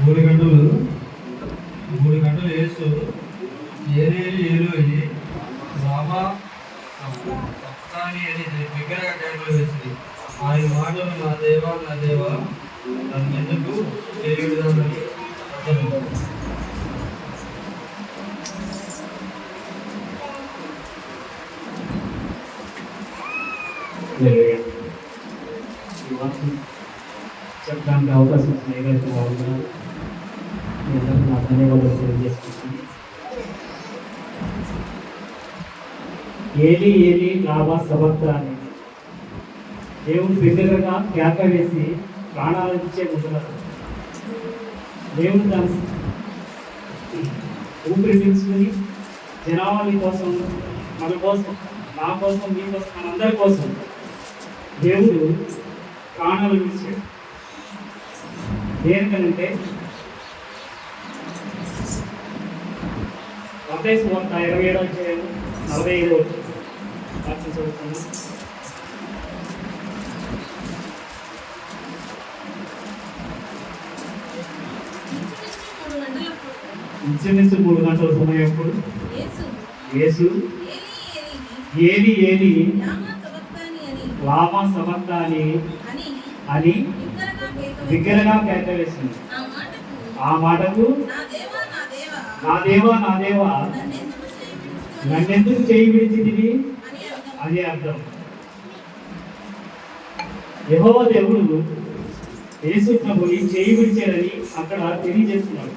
మూడు గంటలు వేస్తూ ఏలోయి రామా సప్తాని అని బిగ్గరగా కేకలు వేసింది. ఆయన మాటలు నా దేవా నన్ను ఎందుకు చేయడాన్ని అర్థం. చెప్పడానికి అవకాశం ఇచ్చిన ఏదైతే బాగున్నారు నా ధన్యవాదాలు తెలియజేసుకుంటున్నాను. ఏలి లాభా సభక్త అని దేవుడు బిడ్డలుగా కేక వేసి ప్రాణాలు ఇచ్చే ముందున్నారు. దేవుడు దాని ఊపిరి పీల్చుకుని జనాభా కోసం, మన కోసం, నా కోసం, మీ కోసం, మనందరి కోసం దేవుడు ప్రాణాలు విడిచాడు. దేనికనంటే మత్తయి సువార్త 27వ అధ్యాయం 45వ వాక్యం చదువుతున్నాను. ఇంచుమించు 3 గంటల సమయప్పుడు యేసు ఏలి లామా సబక్తాని అని బిగ్గరగా కేక వేసింది. ఆ మాటకు నా దేవా నన్నెందుకు చేయి విడిచితివి అదే అర్థం. యెహోవా దేవుడు యేసు ప్రభుని చేయి విడిచారని అక్కడ తెలియజేస్తున్నాడు.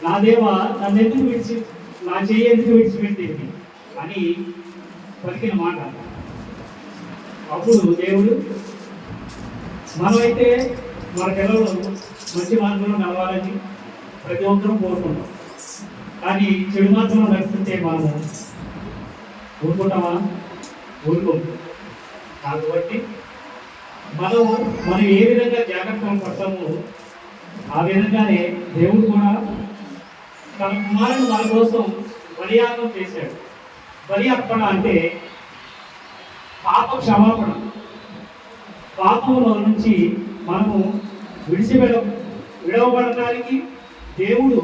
నా దేవా నన్నెందుకు నా చేయి ఎందుకు విడిచిపెట్టేది అని పలికిన మాట. అప్పుడు దేవుడు మనమైతే మన పిల్లలు మంచి మార్గంలో నడవాలని ప్రతి ఒక్కరూ కోరుకుంటాం. కానీ చెడు మార్గంలో నడుస్తుంటే మనము ఊరుకుంటామా? ఊరుకోము. కాబట్టి మనం ఏ విధంగా జాగ్రత్తలు పడతామో ఆ విధంగానే దేవుడు కూడా తన కుమారుడు మన కోసం బలియాగం చేశాడు. బలి అర్పణ అంటే పాప క్షమాపణ. పాపంలో నుంచి మనము విడవబడటానికి దేవుడు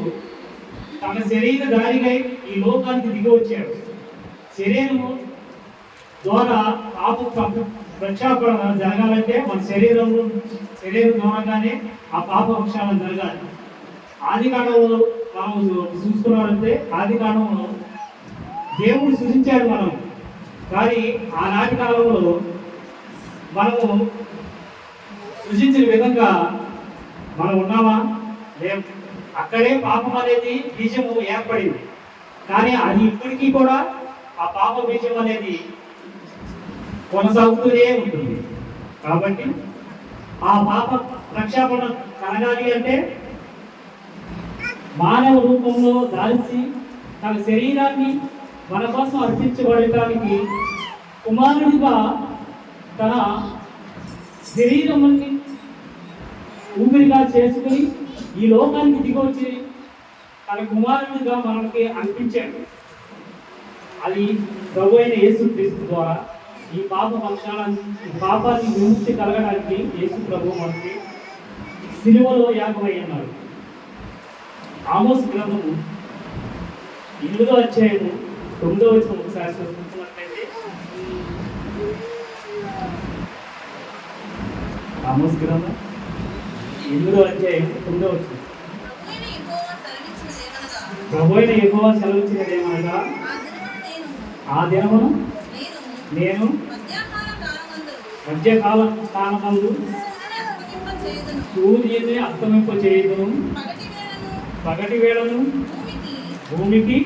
తన శరీర దారిగా ఈ లోకానికి దిగి వచ్చాడు. శరీరము ద్వారా పాప ప్రక్షాపణ జరగాలంటే మన శరీరం ద్వారాగానే ఆ పాప వృక్షాలను జరగాలి. ఆది కాలంలో మనం చూసుకున్నారంటే ఆది కాలంలో దేవుడు సృజించాడు మనం. కానీ ఆనాటి కాలంలో మనము సృజించిన విధంగా మనం ఉన్నామా? లేవు. అక్కడే పాపం అనేది బీజము ఏర్పడింది. కానీ అది ఇప్పటికీ కూడా ఆ పాప బీజం అనేది కొనసాగుతూనే ఉంటుంది. కాబట్టి ఆ పాప ప్రక్షాపణ కలగాలి అంటే మానవ రూపంలో దాల్చి తన శరీరాన్ని మన కోసం అర్పించబడటానికి కుమారుడిగా తన శరీరాన్ని ఊపిరిగా చేసుకుని ఈ లోకానికి దిగొచ్చి తన కుమారుడిగా మనకి అనిపించాడు. అది ప్రభు అయిన యేసుక్రీస్తు ద్వారా ఈ పాపాన్ని విముక్తి కలగడానికి యేసు ప్రభు మనకి సిలువలో యాగమై ఉన్నాడు. ఆమోస్ గ్రంథము 8వ అధ్యాయము 9వ వచనం ఒకసారి చదువుతున్నట్లయితే, ఆమోస్ గ్రంథం 8వ అధ్యాయం 9వ వచనం, ప్రభు అయిన యెహోవా సెలవిచ్చినదేమనగా, ఆ దినమును నేను మధ్యకాల స్థానమందు సూర్యుని అస్తమింప చేయుదును, పగటి వేళను భూమికి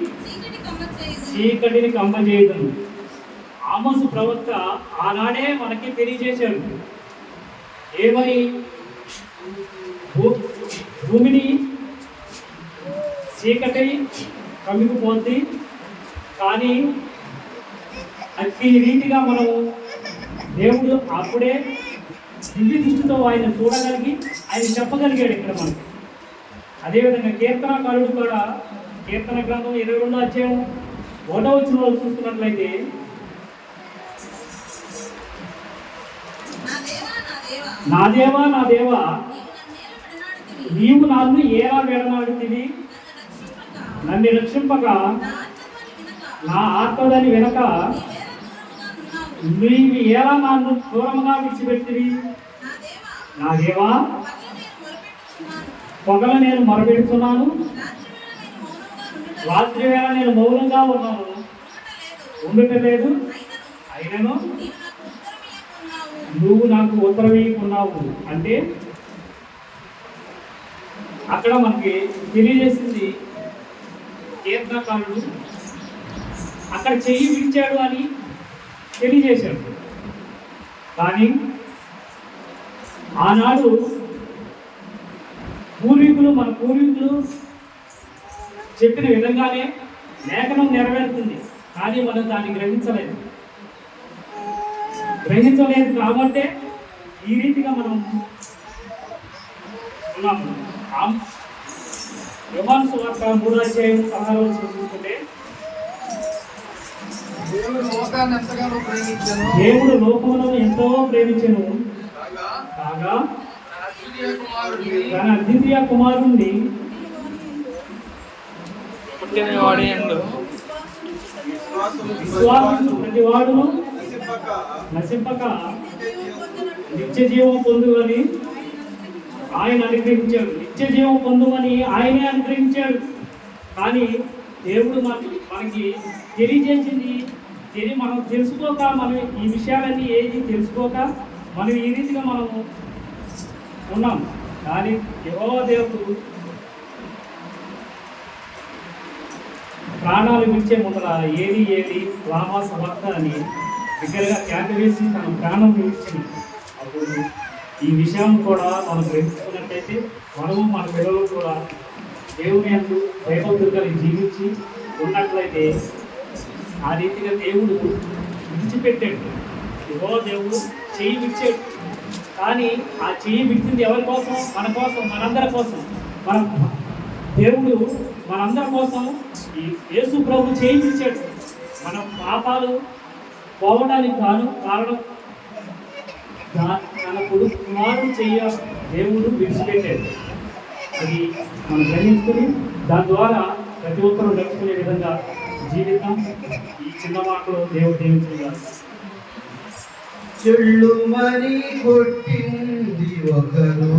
చీకటిని కమ్మజేయుదును. ఆమోసు ప్రవక్త ఆనాడే మనకి తెలియజేశాడు. ఏమని? భూమిని చీకటి కమ్మిపోద్ది, కానీ అతి రీతిగా మనము దేవుడు అప్పుడే దివ్య దృష్టితో ఆయన చూడగలిగి ఆయన చెప్పగలిగాడు ఇక్కడ మనకి. అదేవిధంగా కీర్తనకారుడు కూడా కీర్తన గ్రంథం 22వ అధ్యాయం 1వ వచనంలో చూస్తున్నట్లయితే, నా దేవా నీవు నన్ను ఎలా విడనాడుతివి, నన్ను రక్షింపక నా ఆత్మదని వెనక నీవు ఎలా నన్ను దూరముగా విడిచిపెట్టివి. నా దేవా, పొగలు నేను మొరపెడుతున్నాను, రాత్రి వేళ నేను మౌనంగా ఉన్నాను, ఉండటలేదు. అయినను నువ్వు నాకు ఉత్తరమీయకున్నావు. అంటే అక్కడ మనకి తెలియజేసింది కీర్తనకారుడు అక్కడ చెయ్యి విడిచాడు అని తెలియజేశాడు. కానీ ఆనాడు మన పూర్వీకులు చెప్పిన విధంగానే లేఖనం నెరవేరుతుంది. కానీ మనం దాన్ని గ్రహించలేదు కాబట్టి ఈ రీతిగా మనం ఉన్నాము. యోహాను సువార్త 3:16 చూసుకుంటే, దేవుడు లోకాన్ని ఎంతగానో ప్రేమించెను, దేవుడు లోకములను ఎంతో ప్రేమించెను కాగా తన అద్వితీయ కుమారుణ్ణి పుట్టినవాడి యందు విశ్వాసించు ప్రతి వాడును నశింపక నిత్య జీవం పొందువని ఆయన అనుగ్రహించాడు. నిత్య జీవం పొందుమని ఆయనే అనుగ్రహించాడు. కానీ దేవుడు మనకి తెలియజేసింది మనం తెలుసుకోక, మనం ఈ విషయాలన్నీ ఏది తెలుసుకోక మనం ఈ రీతిగా మనము ఉన్నాం. కానీ యెహోవా దేవుడు ప్రాణాలు విడిచే ముందర ఏది రామా సమర్థ అని దగ్గరగా కేక వేసి తన ప్రాణం విడిచింది. అప్పుడు ఈ విషయం కూడా మనం గ్రహించుకున్నట్టయితే మనము మన పిల్లలు కూడా దేవుని యందు భయభక్తులు కలిగి జీవించి ఉన్నట్లయితే ఆ రీతిగా దేవుడు విడిచిపెట్టాడు. యెహోవా దేవుడు చెయ్యి విడిచాడు. కానీ ఆ చెయ్యి విడిచింది ఎవరి కోసం? మన కోసం, మనందరి కోసం. దేవుడు మనందరి కోసం ఈ యేసు ప్రభు చెయ్యి విడిచాడు. మన పాపాలు పోవడానికి కారణం తన కొడుకు కుమారుడు చెయ్య దేవుడు విడిచిపెట్టాడు. అది మనం గ్రహించుకుని దాని ద్వారా ప్రతి ఒక్కరూ నడుచుకునే విధంగా జీవితం. ఈ చిన్న మాటలో దేవుడు దీవించుగాక. చెళ్ళు మరి కొట్టింది ఒకరు.